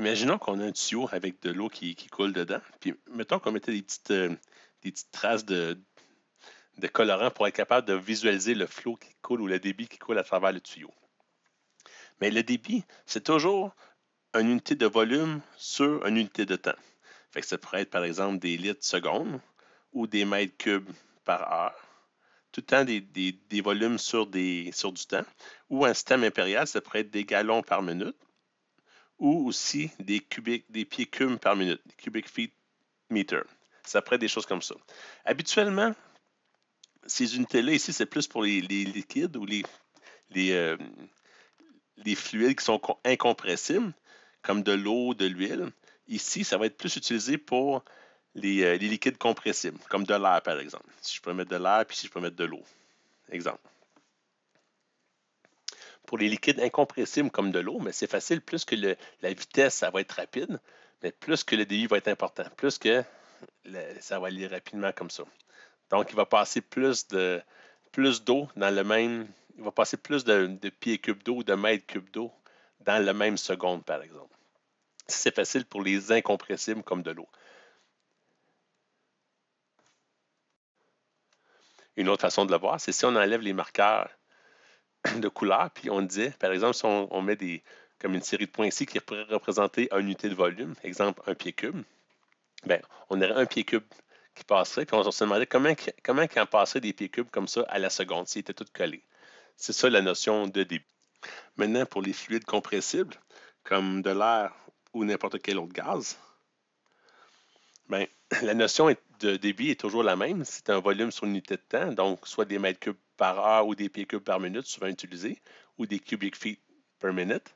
Imaginons qu'on a un tuyau avec de l'eau qui coule dedans, puis mettons qu'on mettait des petites traces de colorant pour être capable de visualiser le flot qui coule ou le débit qui coule à travers le tuyau. Mais le débit, c'est toujours une unité de volume sur une unité de temps. Fait que ça pourrait être par exemple des litres secondes ou des mètres cubes par heure. Tout le temps des volumes sur du temps. Ou un système impérial, ça pourrait être des gallons par minute. Ou aussi des pieds cubes par minute, des cubic feet meter. Ça pourrait être des choses comme ça. Habituellement, ces unités-là ici, c'est plus pour les liquides ou les, les fluides qui sont incompressibles, comme de l'eau, de l'huile. Ici, ça va être plus utilisé pour les liquides compressibles, comme de l'air, par exemple. Si je peux mettre de l'air, puis si je peux mettre de l'eau. Exemple. Pour les liquides incompressibles comme de l'eau, mais c'est facile, plus que la vitesse, ça va être rapide, mais plus que le débit va être important, plus que ça va aller rapidement comme ça. Donc, il va passer plus d'eau dans le même, il va passer plus de pieds cubes d'eau ou de mètres cubes d'eau dans le même seconde, par exemple. C'est facile pour les incompressibles comme de l'eau. Une autre façon de le voir, c'est si on enlève les marqueurs de couleur, puis on disait, par exemple, si on met comme une série de points ici qui pourrait représenter une unité de volume, exemple un pied cube, bien, on aurait un pied cube qui passerait, puis on se demandait comment il en passerait des pieds cubes comme ça à la seconde, s'ils étaient tous collés. C'est ça la notion de débit. Maintenant, pour les fluides compressibles, comme de l'air ou n'importe quel autre gaz, bien, la notion de débit est toujours la même. C'est un volume sur une unité de temps, donc soit des mètres cubes par heure ou des pieds cubes par minute, souvent utilisés, ou des cubic feet per minute.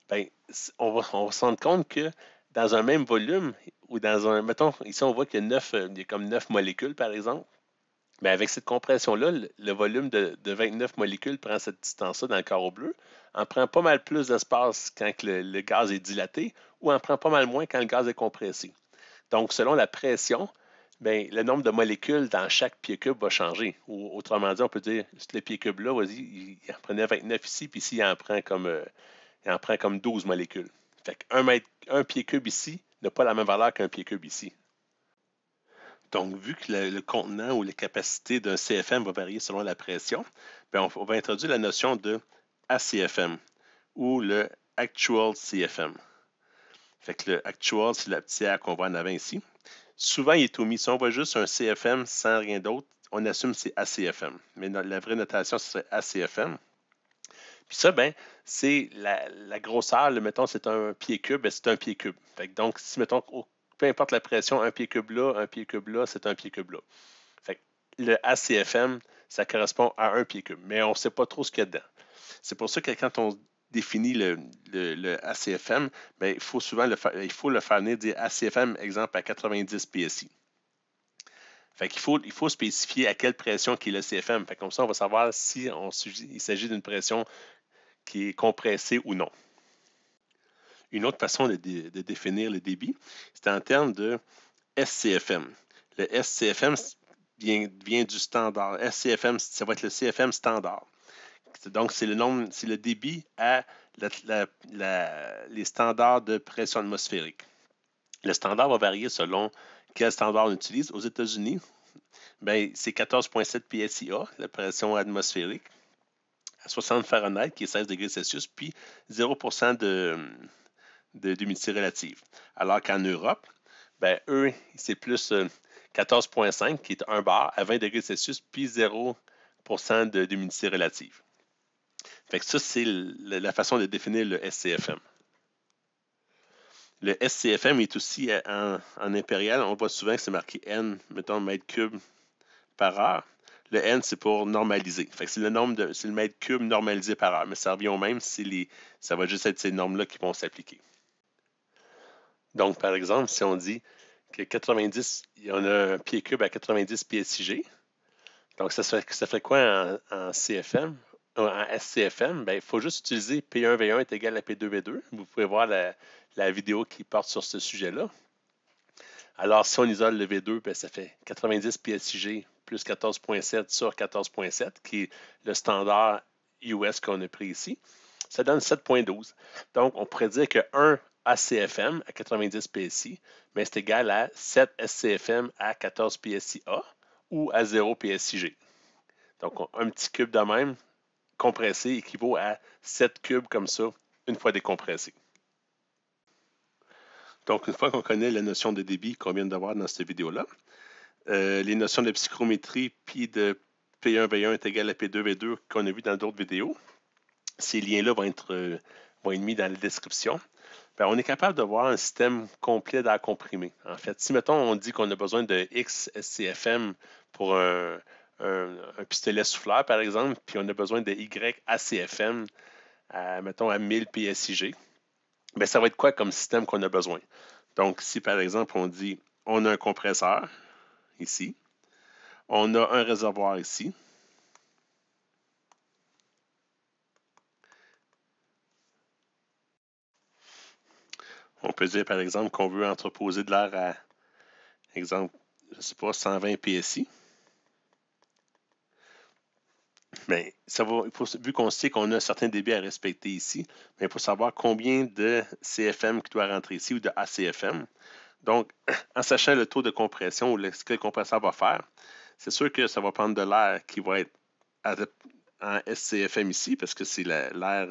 Bien, on va se rendre compte que dans un même volume, ou mettons, ici on voit qu'il y a comme 9 molécules, par exemple. Bien, avec cette compression-là, le volume de 29 molécules prend cette distance-là dans le carreau bleu, en prend pas mal plus d'espace quand le gaz est dilaté, ou en prend pas mal moins quand le gaz est compressé. Donc, selon la pression, bien, le nombre de molécules dans chaque pied cube va changer. Ou, autrement dit, on peut dire, le pied cube-là, il en prenait 29 ici, puis ici, il en prend comme 12 molécules. Fait un pied cube ici n'a pas la même valeur qu'un pied cube ici. Donc, vu que le contenant ou la capacité d'un CFM va varier selon la pression, bien, on va introduire la notion de ACFM ou le Actual CFM. Fait que le Actual, c'est la petite R qu'on voit en avant ici. Souvent, il est omis. Si on voit juste un CFM sans rien d'autre, on assume que c'est ACFM. Mais la vraie notation, ce serait ACFM. Puis ça, ben, c'est la grosseur, mettons, c'est un pied cube, ben, c'est un pied cube. Fait que donc, si, mettons, peu importe la pression, un pied cube là, c'est un pied cube là. Fait que le ACFM, ça correspond à un pied cube, mais on ne sait pas trop ce qu'il y a dedans. C'est pour ça que quand on définit le ACFM, ben, il faut souvent le faire venir dire ACFM, exemple, à 90 PSI. Fait qu'il faut spécifier à quelle pression qui est le CFM. Fait comme ça, on va savoir si il s'agit d'une pression qui est compressée ou non. Une autre façon de définir le débit, c'est en termes de SCFM. Le SCFM vient du standard. SCFM, ça va être le CFM standard. Donc, c'est le débit à les standards de pression atmosphérique. Le standard va varier selon quel standard on utilise. Aux États-Unis, ben, c'est 14,7 PSIA, la pression atmosphérique, à 60 Fahrenheit, qui est 16 degrés Celsius, puis 0% d'humidité relative. Alors qu'en Europe, ben, eux, c'est plus 14,5, qui est 1 bar à 20 degrés Celsius, puis 0% d'humidité relative. Fait que ça, c'est la façon de définir le SCFM. Le SCFM est aussi en impérial. On voit souvent que c'est marqué N, mettons, mètre cube par heure. Le N, c'est pour normaliser. Fait que c'est le mètre cube normalisé par heure. Mais ça revient au même ça va juste être ces normes-là qui vont s'appliquer. Donc, par exemple, si on dit que 90, il y en a un pied cube à 90 PSIG, donc ça fait quoi en CFM? En SCFM, ben, il faut juste utiliser P1V1 est égal à P2V2. Vous pouvez voir la vidéo qui porte sur ce sujet-là. Alors, si on isole le V2, ben, ça fait 90 PSIG plus 14,7 sur 14,7, qui est le standard US qu'on a pris ici. Ça donne 7,12. Donc, on pourrait dire que 1 ACFM à 90 PSI, mais c'est égal à 7 SCFM à 14 PSI-A ou à 0 PSI-G. Donc, un petit cube de même compressé équivaut à 7 cubes comme ça, une fois décompressé. Donc, une fois qu'on connaît la notion de débit qu'on vient de voir dans cette vidéo-là, les notions de psychrométrie puis de P1V1 est égal à P2V2 qu'on a vu dans d'autres vidéos, ces liens-là vont être mis dans la description. Bien, on est capable de voir un système complet d'air comprimé. En fait, si, mettons, on dit qu'on a besoin de X SCFM pour un pistolet souffleur, par exemple, puis on a besoin de Y ACFM, mettons, à 1000 PSIG, bien, ça va être quoi comme système qu'on a besoin? Donc, si, par exemple, on dit on a un compresseur ici, on a un réservoir ici, on peut dire, par exemple, qu'on veut entreposer de l'air à, exemple, je ne sais pas, 120 PSI. Mais ça va, vu qu'on sait qu'on a un certain débit à respecter ici, mais il faut savoir combien de CFM qui doit rentrer ici ou de ACFM. Donc, en sachant le taux de compression ou ce que le compresseur va faire, c'est sûr que ça va prendre de l'air qui va être en SCFM ici, parce que c'est l'air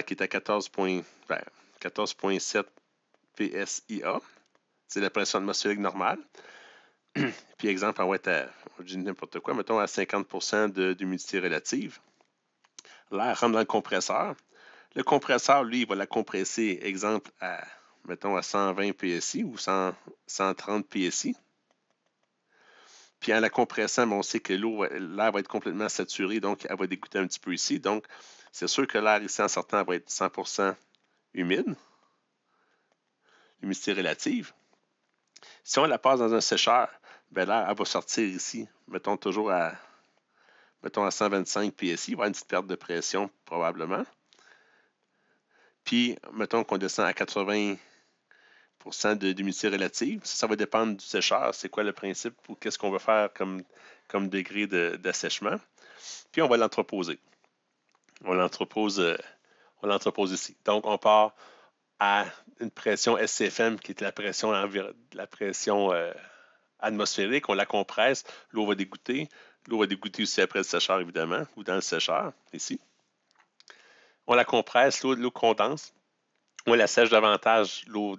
qui est à 14,7 PSIA. C'est la pression atmosphérique normale. Puis, exemple, on va être à, je dis n'importe quoi, mettons à 50% d'humidité relative. L'air rentre dans le compresseur. Le compresseur, lui, il va la compresser, exemple, mettons, à 120 PSI ou 130 PSI. Puis en la compressant, on sait que l'air va être complètement saturé, donc elle va dégoûter un petit peu ici. Donc, c'est sûr que l'air ici, en sortant, va être 100% humide, l'humidité relative. Si on la passe dans un sécheur, ben l'air, elle va sortir ici, mettons toujours à 125 PSI, il va y avoir une petite perte de pression probablement. Puis, mettons qu'on descend à 80% d'humidité relative. Ça va dépendre du sécheur, c'est quoi le principe ou qu'est-ce qu'on veut faire comme degré d'assèchement. Puis, on va l'entreposer. On l'entrepose ici. Donc, on part à une pression SCFM qui est la pression atmosphérique. On la compresse. L'eau va dégoûter. L'eau va dégoûter aussi après le sécheur, évidemment, ou dans le sécheur, ici. On la compresse, l'eau condense. On la sèche davantage, l'eau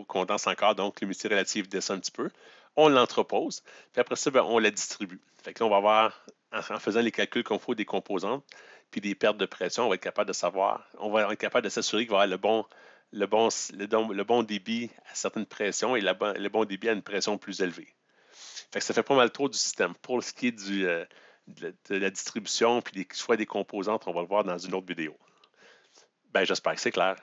condense encore, donc l'humidité relative descend un petit peu. On l'entrepose, puis après ça, on la distribue. Fait que là, on va voir, en faisant les calculs qu'on faut des composantes, puis des pertes de pression, on va être capable de savoir, on va être capable de s'assurer qu'il va y avoir le bon débit à certaines pressions et le bon débit à une pression plus élevée. Fait que ça fait pas mal le tour du système. Pour ce qui est de la distribution puis des choix des composantes, on va le voir dans une autre vidéo. Ben, j'espère que c'est clair.